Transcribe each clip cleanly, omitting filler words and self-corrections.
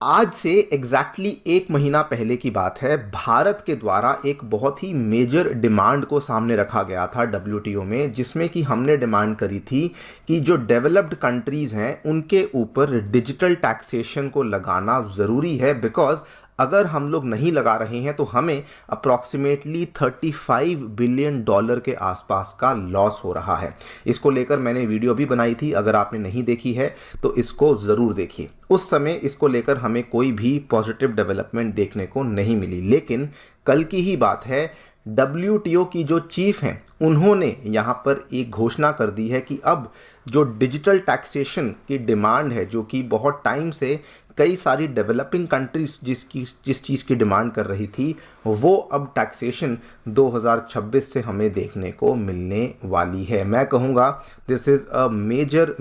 आज से एग्जैक्टली एक महीना पहले की बात है। भारत के द्वारा एक बहुत ही मेजर डिमांड को सामने रखा गया था डब्ल्यूटीओ में, जिसमें कि हमने डिमांड करी थी कि जो डेवलप्ड कंट्रीज़ हैं उनके ऊपर डिजिटल टैक्सेशन को लगाना ज़रूरी है। बिकॉज अगर हम लोग नहीं लगा रहे हैं तो हमें अप्रॉक्सीमेटली $35 बिलियन के आसपास का लॉस हो रहा है। इसको लेकर मैंने वीडियो भी बनाई थी, अगर आपने नहीं देखी है तो इसको ज़रूर देखिए। उस समय इसको लेकर हमें कोई भी पॉजिटिव डेवलपमेंट देखने को नहीं मिली, लेकिन कल की ही बात है, डब्ल्यूटीओ की जो चीफ हैं उन्होंने यहाँ पर एक घोषणा कर दी है कि अब जो डिजिटल टैक्सेशन की डिमांड है, जो कि बहुत टाइम से कई सारी डेवलपिंग कंट्रीज जिस चीज़ की डिमांड कर रही थी, वो अब टैक्सेशन 2026 से हमें देखने को मिलने वाली है। मैं कहूँगा this is a major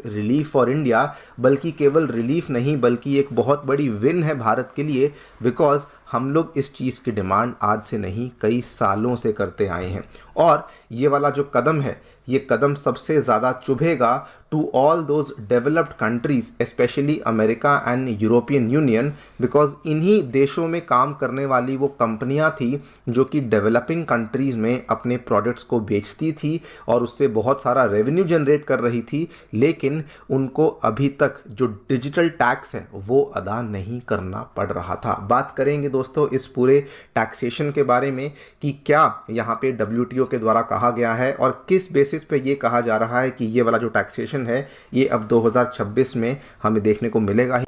relief for India. बल्कि केवल रिलीफ नहीं, बल्कि एक बहुत बड़ी विन है भारत के लिए। बिकॉज हम लोग इस चीज़ की डिमांड आज से नहीं कई सालों से करते आए हैं, और ये वाला जो कदम है, ये कदम सबसे ज़्यादा चुभेगा to all those developed countries, specially America and European Union. Because इन्हीं देशों में काम करने वाली वो कंपनियां थी जो कि डेवलपिंग कंट्रीज़ में अपने प्रोडक्ट्स को बेचती थी और उससे बहुत सारा रेवेन्यू जनरेट कर रही थी, लेकिन उनको अभी तक जो डिजिटल टैक्स है वो अदा नहीं करना पड़ रहा था। बात करेंगे दोस्तों इस पूरे टैक्सेशन के बारे में कि क्या यहाँ पे डब्ल्यूटीओ के द्वारा कहा गया है और किस बेसिस पे ये कहा जा रहा है कि ये वाला जो टैक्सेशन है ये अब 2026 में हमें देखने को मिलेगा ही।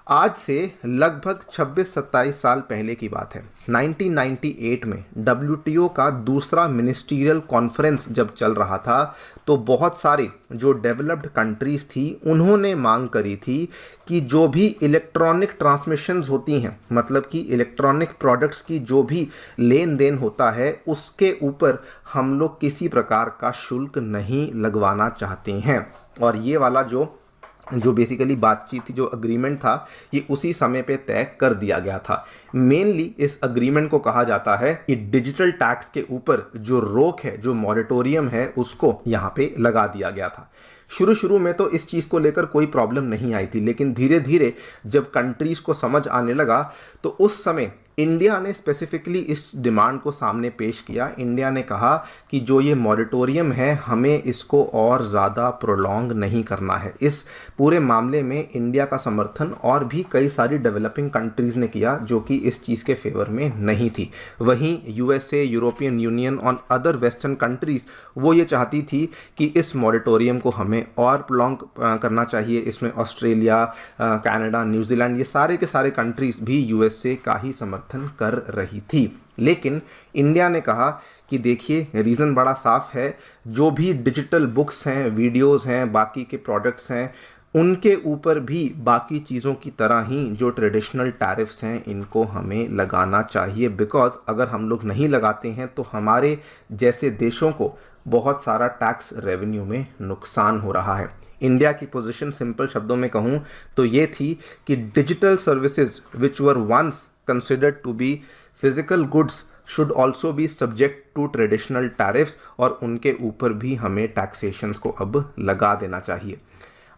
आज से लगभग 26-27 साल पहले की बात है। 1998 में डब्ल्यूटीओ का दूसरा मिनिस्ट्रियल कॉन्फ्रेंस जब चल रहा था, तो बहुत सारी जो डेवलप्ड कंट्रीज़ थी उन्होंने मांग करी थी कि जो भी इलेक्ट्रॉनिक ट्रांसमिशंस होती हैं, मतलब कि इलेक्ट्रॉनिक प्रोडक्ट्स की जो भी लेन देन होता है, उसके ऊपर हम लोग किसी प्रकार का शुल्क नहीं लगवाना चाहते हैं। और ये वाला जो बेसिकली बातचीत थी, जो अग्रीमेंट था, ये उसी समय पे तय कर दिया गया था। मेनली इस अग्रीमेंट को कहा जाता है कि डिजिटल टैक्स के ऊपर जो रोक है, जो मॉरेटोरियम है, उसको यहाँ पे लगा दिया गया था। शुरू में तो इस चीज़ को लेकर कोई प्रॉब्लम नहीं आई थी, लेकिन धीरे धीरे जब कंट्रीज़ को समझ आने लगा तो उस समय इंडिया ने स्पेसिफिकली इस डिमांड को सामने पेश किया। इंडिया ने कहा कि जो ये मॉरेटोरियम है, हमें इसको और ज़्यादा प्रोलॉन्ग नहीं करना है। इस पूरे मामले में इंडिया का समर्थन और भी कई सारी डेवलपिंग कंट्रीज़ ने किया जो कि इस चीज़ के फेवर में नहीं थी। वहीं यूएसए, यूरोपियन यूनियन और अदर वेस्टर्न कंट्रीज़ वो ये चाहती थी कि इस मॉरेटोरियम को हमें और प्रोलॉन्ग करना चाहिए। इसमें ऑस्ट्रेलिया, कनाडा, न्यूजीलैंड, ये सारे के सारे कंट्रीज़ भी यूएसए का ही समर्थन कर रही थी। लेकिन इंडिया ने कहा कि देखिए, रीज़न बड़ा साफ है, जो भी डिजिटल बुक्स हैं, वीडियोस हैं, बाकी के प्रोडक्ट्स हैं, उनके ऊपर भी बाकी चीज़ों की तरह ही जो ट्रेडिशनल टैरिफ्स हैं इनको हमें लगाना चाहिए। बिकॉज अगर हम लोग नहीं लगाते हैं तो हमारे जैसे देशों को बहुत सारा टैक्स रेवेन्यू में नुकसान हो रहा है। इंडिया की पोजीशन सिंपल शब्दों में कहूँ तो ये थी कि digital services which were once considered to be physical goods should also be subject to traditional tariffs, और उनके ऊपर भी हमें टैक्सेशंस को अब लगा देना चाहिए।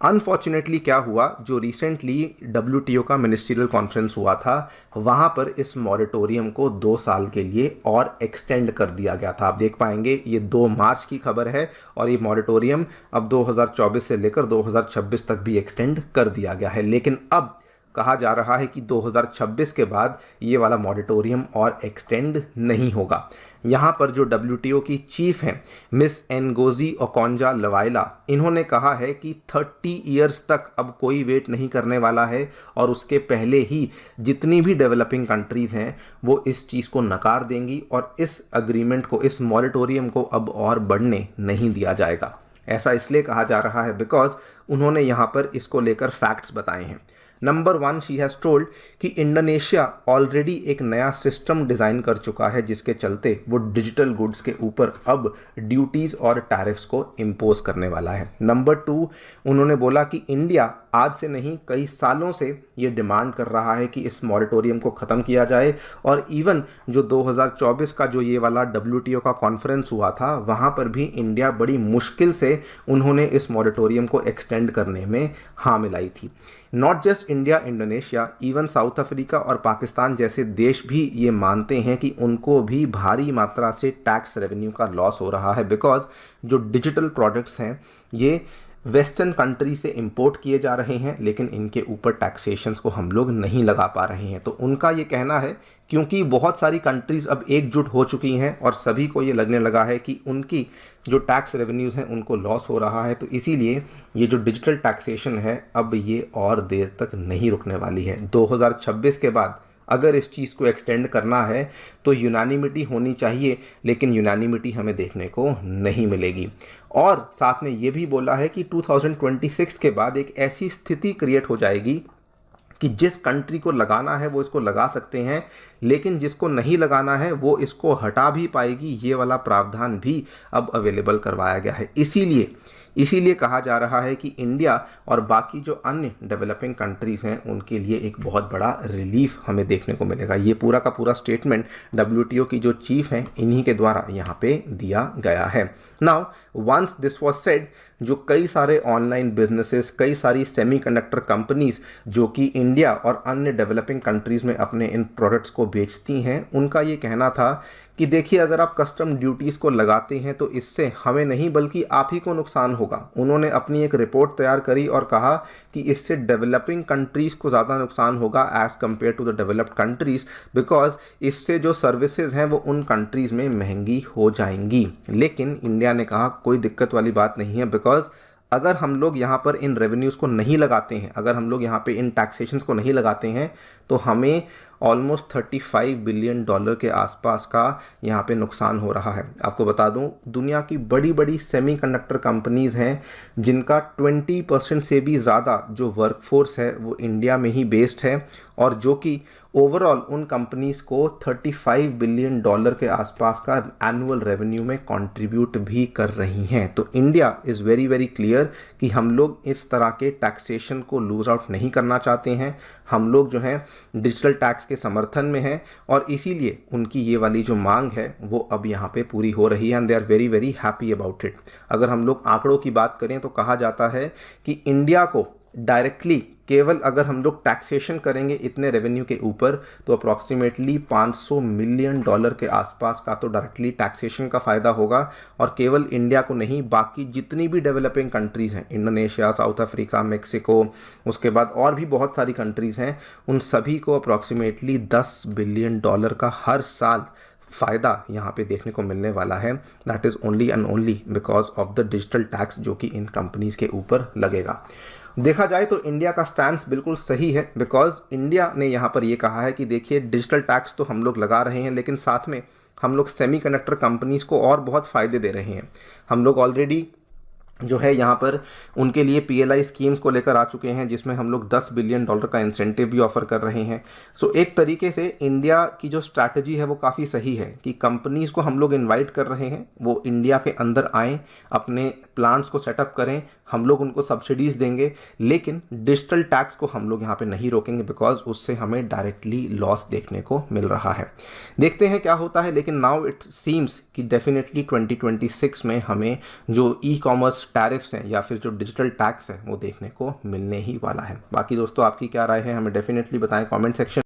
अनफॉर्चुनेटली क्या हुआ, जो रिसेंटली डब्ल्यूटीओ का मिनिस्ट्रियल कॉन्फ्रेंस हुआ था, वहाँ पर इस मॉरेटोरियम को 2 साल के लिए और एक्सटेंड कर दिया गया था। आप देख पाएंगे ये 2 मार्च की खबर है, और ये मॉरेटोरियम अब 2024 से लेकर 2026 तक भी एक्सटेंड कर दिया गया है। लेकिन अब कहा जा रहा है कि 2026 के बाद ये वाला मॉरेटोरियम और एक्सटेंड नहीं होगा। यहाँ पर जो डब्ल्यूटीओ की चीफ हैं मिस एनगोजी ओकोंजा-इवेला, इन्होंने कहा है कि 30 इयर्स तक अब कोई वेट नहीं करने वाला है, और उसके पहले ही जितनी भी डेवलपिंग कंट्रीज़ हैं वो इस चीज़ को नकार देंगी और इस अग्रीमेंट को, इस मॉरेटोरियम को अब और बढ़ने नहीं दिया जाएगा। ऐसा इसलिए कहा जा रहा है बिकॉज उन्होंने यहाँ पर इसको लेकर फैक्ट्स बताए हैं। नंबर 1, शी हैज़ टोल्ड कि इंडोनेशिया ऑलरेडी एक नया सिस्टम डिज़ाइन कर चुका है जिसके चलते वो डिजिटल गुड्स के ऊपर अब ड्यूटीज़ और टैरिफ्स को इम्पोज करने वाला है। नंबर 2, उन्होंने बोला कि इंडिया आज से नहीं कई सालों से ये डिमांड कर रहा है कि इस मॉरेटोरियम को ख़त्म किया जाए। और इवन जो 2024 का जो ये वाला WTO का कॉन्फ्रेंस हुआ था, वहाँ पर भी इंडिया बड़ी मुश्किल से उन्होंने इस मॉरेटोरियम को एक्सटेंड करने में हाँ मिलाई थी। Not just India, Indonesia, even south Africa और पाकिस्तान जैसे देश भी ये मानते हैं कि उनको भी भारी मात्रा से टैक्स रेवेन्यू का लॉस हो रहा है, बिकॉज जो डिजिटल प्रोडक्ट्स हैं ये वेस्टर्न कंट्री से इंपोर्ट किए जा रहे हैं, लेकिन इनके ऊपर टैक्सेशंस को हम लोग नहीं लगा पा रहे हैं। तो उनका ये कहना है, क्योंकि बहुत सारी कंट्रीज़ अब एकजुट हो चुकी हैं और सभी को ये लगने लगा है कि उनकी जो टैक्स रेवेन्यूज़ हैं उनको लॉस हो रहा है, तो इसीलिए ये जो डिजिटल टैक्सेशन है अब ये और देर तक नहीं रुकने वाली है। 2026 के बाद अगर इस चीज़ को एक्सटेंड करना है तो यूनानिमिटी होनी चाहिए, लेकिन यूनानिमिटी हमें देखने को नहीं मिलेगी। और साथ में ये भी बोला है कि 2026 के बाद एक ऐसी स्थिति क्रिएट हो जाएगी कि जिस कंट्री को लगाना है वो इसको लगा सकते हैं, लेकिन जिसको नहीं लगाना है वो इसको हटा भी पाएगी। ये वाला प्रावधान भी अब अवेलेबल करवाया गया है। इसीलिए कहा जा रहा है कि इंडिया और बाकी जो अन्य डेवलपिंग कंट्रीज़ हैं उनके लिए एक बहुत बड़ा रिलीफ हमें देखने को मिलेगा। ये पूरा का पूरा स्टेटमेंट WTO की जो चीफ हैं इन्हीं के द्वारा यहाँ पे दिया गया है। Now once this was said, जो कई सारे ऑनलाइन बिजनेसेस, कई सारी सेमीकंडक्टर कंपनीज जो कि इंडिया और अन्य डेवलपिंग कंट्रीज़ में अपने इन प्रोडक्ट्स को बेचती हैं, उनका ये कहना था कि देखिए अगर आप कस्टम ड्यूटीज़ को लगाते हैं तो इससे हमें नहीं बल्कि आप ही को नुकसान होगा। उन्होंने अपनी एक रिपोर्ट तैयार करी और कहा कि इससे डेवलपिंग कंट्रीज़ को ज़्यादा नुकसान होगा as compare to the developed countries, because इससे जो सर्विसेज हैं वो उन कंट्रीज़ में महंगी हो जाएंगी। लेकिन इंडिया ने कहा कोई दिक्कत वाली बात नहीं है, बिकॉज अगर हम लोग यहाँ पर इन रेवेन्यूज़ को नहीं लगाते हैं, अगर हम लोग यहाँ पे इन टैक्सेशंस को नहीं लगाते हैं तो हमें ऑलमोस्ट $35 बिलियन के आसपास का यहाँ पे नुकसान हो रहा है। आपको बता दूँ दुनिया की बड़ी बड़ी सेमीकंडक्टर कंपनीज़ हैं जिनका 20% से भी ज़्यादा जो वर्कफोर्स है वो इंडिया में ही बेस्ड है, और जो कि ओवरऑल उन कंपनीज़ को $35 बिलियन के आसपास का एनुअल रेवेन्यू में कंट्रीब्यूट भी कर रही हैं। तो India is very very clear कि हम लोग इस तरह के टैक्सेशन को लूज आउट नहीं करना चाहते हैं। हम लोग जो हैं डिजिटल टैक्स के समर्थन में हैं, और इसीलिए उनकी ये वाली जो मांग है वो अब यहाँ पे पूरी हो रही है, and they are very very happy about it. अगर हम लोग आंकड़ों की बात करें तो कहा जाता है कि इंडिया को डायरेक्टली केवल अगर हम लोग टैक्सेशन करेंगे इतने रेवेन्यू के ऊपर तो अप्रॉक्सीमेटली $500 मिलियन के आसपास का तो डायरेक्टली टैक्सेशन का फ़ायदा होगा। और केवल इंडिया को नहीं, बाकी जितनी भी डेवलपिंग कंट्रीज़ हैं, इंडोनेशिया, साउथ अफ्रीका, मेक्सिको, उसके बाद और भी बहुत सारी कंट्रीज़ हैं, उन सभी को अप्रॉक्सीमेटली $10 बिलियन का हर साल फ़ायदा यहाँ पे देखने को मिलने वाला है। That is only and only because of the digital tax जो कि इन कंपनीज़ के ऊपर लगेगा। देखा जाए तो इंडिया का स्टैंड बिल्कुल सही है, बिकॉज इंडिया ने यहाँ पर ये कहा है कि देखिए डिजिटल टैक्स तो हम लोग लगा रहे हैं, लेकिन साथ में हम लोग सेमीकंडक्टर कंपनीज़ को और बहुत फ़ायदे दे रहे हैं। हम लोग ऑलरेडी जो है यहाँ पर उनके लिए PLI स्कीम्स को लेकर आ चुके हैं, जिसमें हम लोग $10 बिलियन का इंसेंटिव भी ऑफ़र कर रहे हैं। सो एक तरीके से इंडिया की जो स्ट्रैटेजी है वो काफ़ी सही है कि कंपनीज़ को हम लोग इनवाइट कर रहे हैं, वो इंडिया के अंदर आएँ, अपने प्लांट्स को सेटअप करें, हम लोग उनको सब्सिडीज़ देंगे, लेकिन डिजिटल टैक्स को हम लोग यहाँ पे नहीं रोकेंगे, बिकॉज उससे हमें डायरेक्टली लॉस देखने को मिल रहा है। देखते हैं क्या होता है, लेकिन नाउ इट सीम्स कि डेफिनेटली 2026 में हमें जो ई-कॉमर्स टैरिफ्स हैं या फिर जो डिजिटल टैक्स है वो देखने को मिलने ही वाला है। बाकी दोस्तों आपकी क्या राय है हमें डेफिनेटली बताएं कमेंट सेक्शन